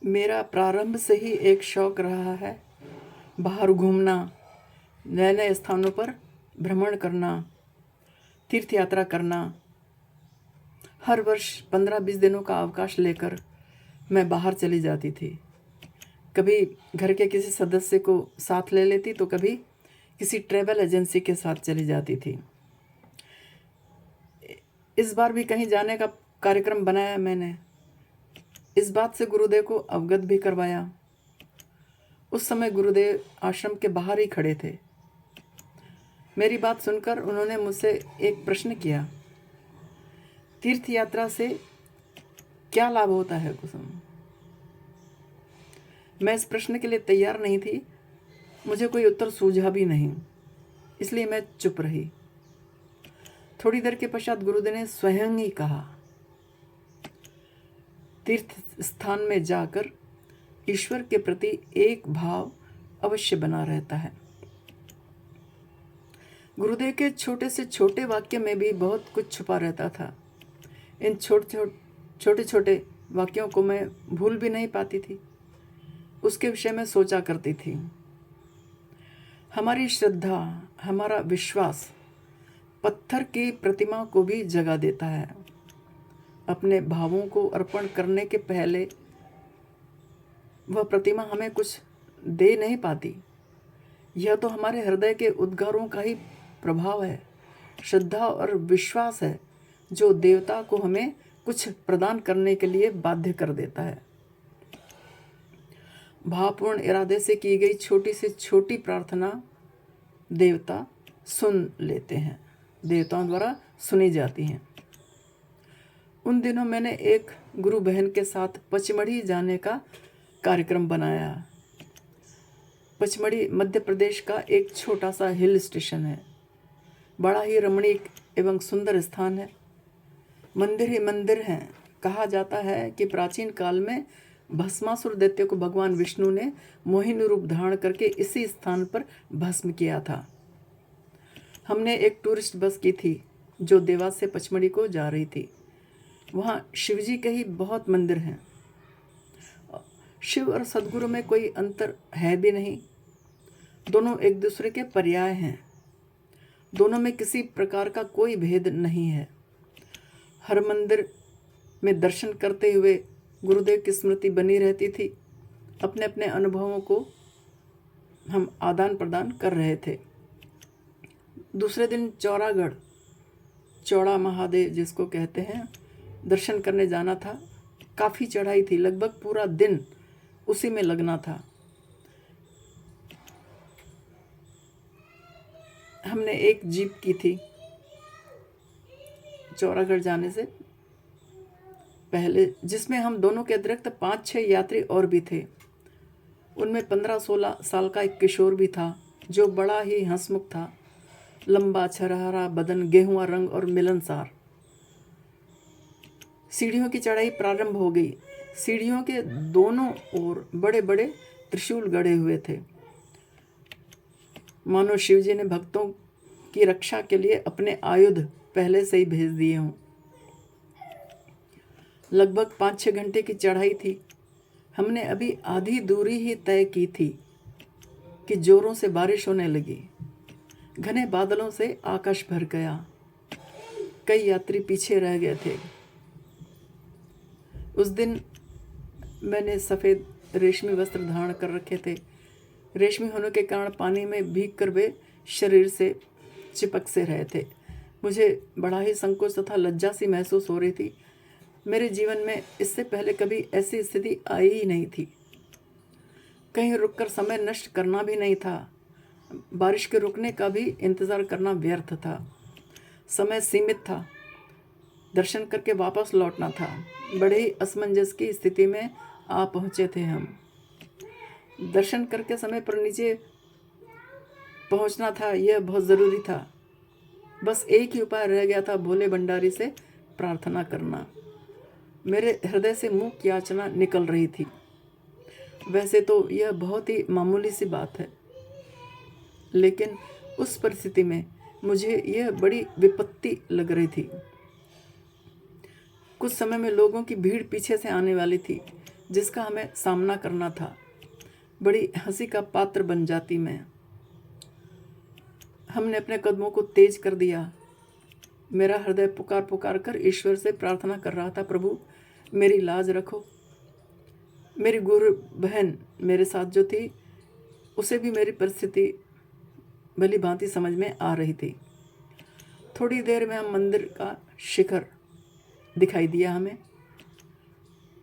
मेरा प्रारंभ से ही एक शौक़ रहा है बाहर घूमना, नए नए स्थानों पर भ्रमण करना, तीर्थ यात्रा करना। हर वर्ष 15-20 दिनों का अवकाश लेकर मैं बाहर चली जाती थी। कभी घर के किसी सदस्य को साथ ले लेती तो कभी किसी ट्रैवल एजेंसी के साथ चली जाती थी। इस बार भी कहीं जाने का कार्यक्रम बनाया मैंने। इस बात से गुरुदेव को अवगत भी करवाया। उस समय गुरुदेव आश्रम के बाहर ही खड़े थे। मेरी बात सुनकर उन्होंने मुझसे एक प्रश्न किया, तीर्थ यात्रा से क्या लाभ होता है कुसुम? मैं इस प्रश्न के लिए तैयार नहीं थी। मुझे कोई उत्तर सूझा भी नहीं, इसलिए मैं चुप रही। थोड़ी देर के पश्चात गुरुदेव ने स्वयं ही कहा, तीर्थ स्थान में जाकर ईश्वर के प्रति एक भाव अवश्य बना रहता है। गुरुदेव के छोटे से छोटे वाक्य में भी बहुत कुछ छुपा रहता था। इन छोटे छोटे वाक्यों को मैं भूल भी नहीं पाती थी। उसके विषय में सोचा करती थी। हमारी श्रद्धा, हमारा विश्वास पत्थर की प्रतिमा को भी जगा देता है। अपने भावों को अर्पण करने के पहले वह प्रतिमा हमें कुछ दे नहीं पाती। यह तो हमारे हृदय के उद्गारों का ही प्रभाव है। श्रद्धा और विश्वास है जो देवता को हमें कुछ प्रदान करने के लिए बाध्य कर देता है। भावपूर्ण इरादे से की गई छोटी से छोटी प्रार्थना देवता सुन लेते हैं, देवताओं द्वारा सुनी जाती हैं। उन दिनों मैंने एक गुरु बहन के साथ पचमढ़ी जाने का कार्यक्रम बनाया। पचमढ़ी मध्य प्रदेश का एक छोटा सा हिल स्टेशन है। बड़ा ही रमणीक एवं सुंदर स्थान है। मंदिर ही मंदिर हैं। कहा जाता है कि प्राचीन काल में भस्मासुर दैत्य को भगवान विष्णु ने मोहिनी रूप धारण करके इसी स्थान पर भस्म किया था। हमने एक टूरिस्ट बस की थी जो देवास से पचमढ़ी को जा रही थी। वहाँ शिवजी के ही बहुत मंदिर हैं। शिव और सदगुरु में कोई अंतर है भी नहीं। दोनों एक दूसरे के पर्याय हैं। दोनों में किसी प्रकार का कोई भेद नहीं है। हर मंदिर में दर्शन करते हुए गुरुदेव की स्मृति बनी रहती थी। अपने अपने अनुभवों को हम आदान प्रदान कर रहे थे। दूसरे दिन चौरागढ़, चौड़ा महादेव जिसको कहते हैं, दर्शन करने जाना था। काफ़ी चढ़ाई थी, लगभग पूरा दिन उसी में लगना था। हमने एक जीप की थी चौरागढ़ जाने से पहले, जिसमें हम दोनों के अतिरिक्त 5-6 यात्री और भी थे। उनमें 15-16 साल का एक किशोर भी था जो बड़ा ही हंसमुख था। लंबा छरहरा बदन, गेहुआ रंग और मिलनसार। सीढ़ियों की चढ़ाई प्रारंभ हो गई। सीढ़ियों के दोनों ओर बड़े बड़े त्रिशूल गड़े हुए थे, मानो शिवजी ने भक्तों की रक्षा के लिए अपने आयुध पहले से ही भेज दिए हों। लगभग 5-6 घंटे की चढ़ाई थी। हमने अभी आधी दूरी ही तय की थी कि जोरों से बारिश होने लगी। घने बादलों से आकाश भर गया। कई यात्री पीछे रह गए थे। उस दिन मैंने सफ़ेद रेशमी वस्त्र धारण कर रखे थे। रेशमी होने के कारण पानी में भीग कर वे शरीर से चिपक से रहे थे। मुझे बड़ा ही संकोच तथा लज्जा सी महसूस हो रही थी। मेरे जीवन में इससे पहले कभी ऐसी स्थिति आई ही नहीं थी। कहीं रुककर समय नष्ट करना भी नहीं था। बारिश के रुकने का भी इंतज़ार करना व्यर्थ था। समय सीमित था। दर्शन करके वापस लौटना था। बड़े ही असमंजस की स्थिति में आ पहुँचे थे हम। दर्शन करके समय पर नीचे पहुँचना था, यह बहुत ज़रूरी था। बस एक ही उपाय रह गया था, भोले भंडारी से प्रार्थना करना। मेरे हृदय से मुख याचना निकल रही थी। वैसे तो यह बहुत ही मामूली सी बात है, लेकिन उस परिस्थिति में मुझे यह बड़ी विपत्ति लग रही थी। कुछ समय में लोगों की भीड़ पीछे से आने वाली थी। जिसका हमें सामना करना था, बड़ी हंसी का पात्र बन जाती मैं। हमने अपने कदमों को तेज कर दिया। मेरा हृदय पुकार पुकार कर ईश्वर से प्रार्थना कर रहा था, प्रभु मेरी लाज रखो। मेरी गुरु बहन मेरे साथ जो थी, उसे भी मेरी परिस्थिति भली भांति समझ में आ रही थी। थोड़ी देर में हम मंदिर का शिखर दिखाई दिया। हमें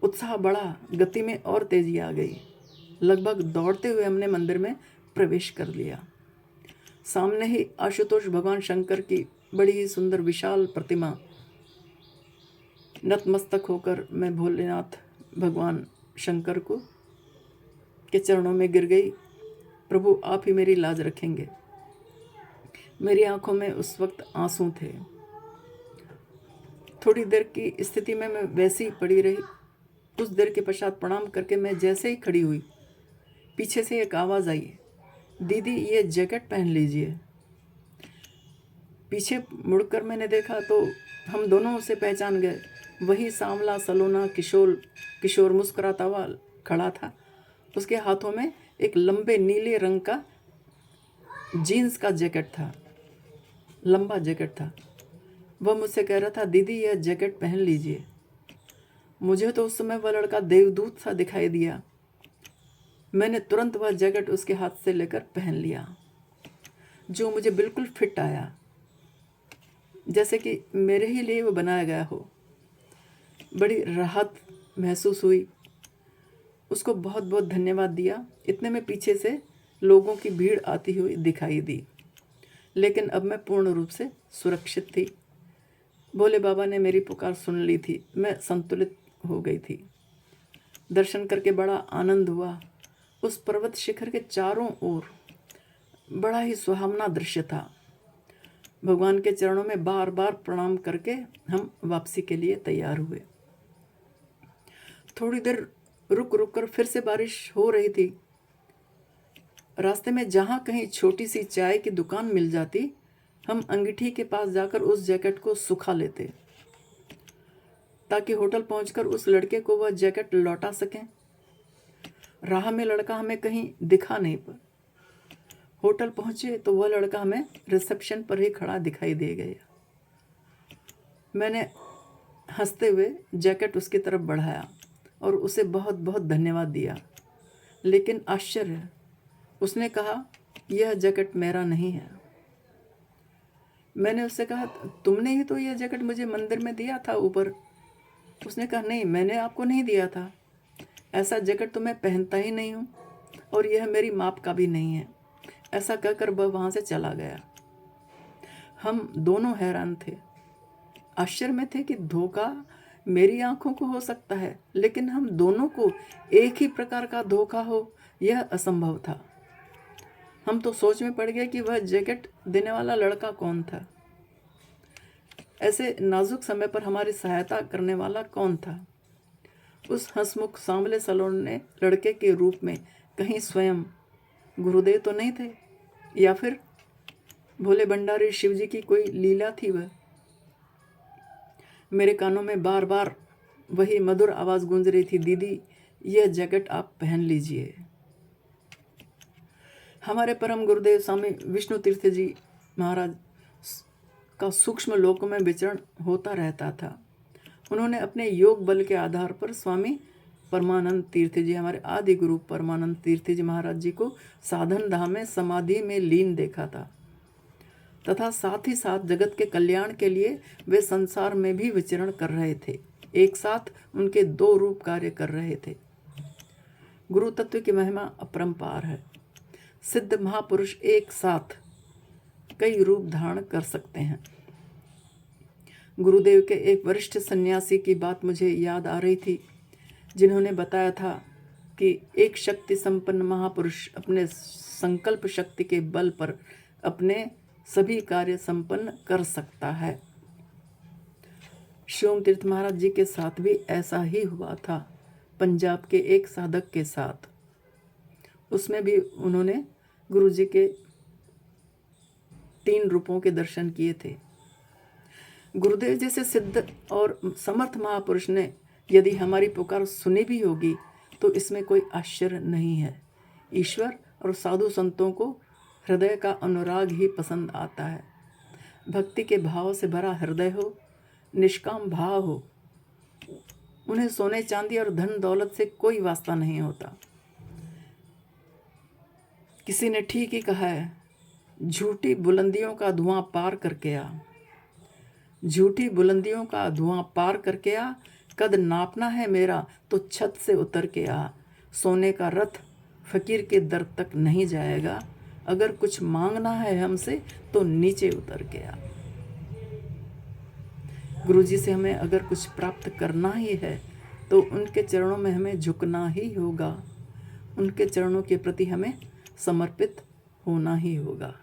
उत्साह बढ़ा, गति में और तेजी आ गई। लगभग दौड़ते हुए हमने मंदिर में प्रवेश कर लिया। सामने ही आशुतोष भगवान शंकर की बड़ी ही सुंदर विशाल प्रतिमा। नतमस्तक होकर मैं भोलेनाथ भगवान शंकर को के चरणों में गिर गई। प्रभु आप ही मेरी लाज रखेंगे। मेरी आंखों में उस वक्त आंसू थे। थोड़ी देर की स्थिति में मैं वैसी ही पड़ी रही। कुछ देर के पश्चात प्रणाम करके मैं जैसे ही खड़ी हुई, पीछे से एक आवाज़ आई, दीदी ये जैकेट पहन लीजिए। पीछे मुड़कर मैंने देखा तो हम दोनों उसे पहचान गए। वही सांवला सलोना किशोर मुस्कुराता हुआ खड़ा था। उसके हाथों में एक लंबे नीले रंग का जीन्स का जैकेट था, लंबा जैकेट था। वह मुझसे कह रहा था, दीदी यह जैकेट पहन लीजिए। मुझे तो उस समय वह लड़का देवदूत सा दिखाई दिया। मैंने तुरंत वह जैकेट उसके हाथ से लेकर पहन लिया, जो मुझे बिल्कुल फिट आया, जैसे कि मेरे ही लिए वो बनाया गया हो। बड़ी राहत महसूस हुई। उसको बहुत बहुत धन्यवाद दिया। इतने में पीछे से लोगों की भीड़ आती हुई दिखाई दी, लेकिन अब मैं पूर्ण रूप से सुरक्षित थी। भोले बाबा ने मेरी पुकार सुन ली थी। मैं संतुलित हो गई थी। दर्शन करके बड़ा आनंद हुआ। उस पर्वत शिखर के चारों ओर बड़ा ही सुहावना दृश्य था। भगवान के चरणों में बार बार प्रणाम करके हम वापसी के लिए तैयार हुए। थोड़ी देर रुक रुक कर फिर से बारिश हो रही थी। रास्ते में जहाँ कहीं छोटी सी चाय की दुकान मिल जाती, हम अंगीठी के पास जाकर उस जैकेट को सुखा लेते, ताकि होटल पहुंचकर उस लड़के को वह जैकेट लौटा सकें। राह में लड़का हमें कहीं दिखा नहीं। पर होटल पहुंचे तो वह लड़का हमें रिसेप्शन पर ही खड़ा दिखाई दे गया। मैंने हंसते हुए जैकेट उसकी तरफ बढ़ाया और उसे बहुत बहुत धन्यवाद दिया। लेकिन आश्चर्य, उसने कहा यह जैकेट मेरा नहीं है। मैंने उससे कहा तुमने ही तो यह जैकेट मुझे मंदिर में दिया था ऊपर। उसने कहा नहीं, मैंने आपको नहीं दिया था। ऐसा जैकेट तो मैं पहनता ही नहीं हूँ और यह मेरी माप का भी नहीं है। ऐसा कहकर वह वहाँ से चला गया। हम दोनों हैरान थे, आश्चर्य में थे कि धोखा मेरी आंखों को हो सकता है, लेकिन हम दोनों को एक ही प्रकार का धोखा हो यह असंभव था। हम तो सोच में पड़ गए कि वह जैकेट देने वाला लड़का कौन था। ऐसे नाजुक समय पर हमारी सहायता करने वाला कौन था। उस हंसमुख सांवले सलोने लड़के के रूप में कहीं स्वयं गुरुदेव तो नहीं थे, या फिर भोले भंडारी शिव जी की कोई लीला थी वह। मेरे कानों में बार बार वही मधुर आवाज़ गूंज रही थी, दीदी यह जैकेट आप पहन लीजिए। हमारे परम गुरुदेव स्वामी विष्णु तीर्थ जी महाराज का सूक्ष्म लोक में विचरण होता रहता था। उन्होंने अपने योग बल के आधार पर स्वामी परमानंद तीर्थ जी, हमारे आदि गुरु परमानंद तीर्थ जी महाराज जी को साधन धाम में समाधि में लीन देखा था, तथा साथ ही साथ जगत के कल्याण के लिए वे संसार में भी विचरण कर रहे थे। एक साथ उनके दो रूप कार्य कर रहे थे। गुरु तत्व की महिमा अपरंपार है। सिद्ध महापुरुष एक साथ कई रूप धारण कर सकते हैं। गुरुदेव के एक वरिष्ठ सन्यासी की बात मुझे याद आ रही थी, जिन्होंने बताया था कि एक शक्ति संपन्न महापुरुष अपने संकल्प शक्ति के बल पर अपने सभी कार्य संपन्न कर सकता है। शिवम तीर्थ महाराज जी के साथ भी ऐसा ही हुआ था, पंजाब के एक साधक के साथ। उसमें भी उन्होंने गुरु जी के 3 रूपों के दर्शन किए थे। गुरुदेव जैसे सिद्ध और समर्थ महापुरुष ने यदि हमारी पुकार सुनी भी होगी, तो इसमें कोई आश्चर्य नहीं है। ईश्वर और साधु संतों को हृदय का अनुराग ही पसंद आता है। भक्ति के भाव से भरा हृदय हो, निष्काम भाव हो, उन्हें सोने चांदी और धन दौलत से कोई वास्ता नहीं होता। किसी ने ठीक ही कहा है, झूठी बुलंदियों का धुआं पार करके आ, झूठी बुलंदियों का धुआं पार करके आ, कद नापना है मेरा तो छत से उतर के आ। सोने का रथ फकीर के दर तक नहीं जाएगा, अगर कुछ मांगना है हमसे तो नीचे उतर के आ। गुरुजी से हमें अगर कुछ प्राप्त करना ही है तो उनके चरणों में हमें झुकना ही होगा, उनके चरणों के प्रति हमें समर्पित होना ही होगा।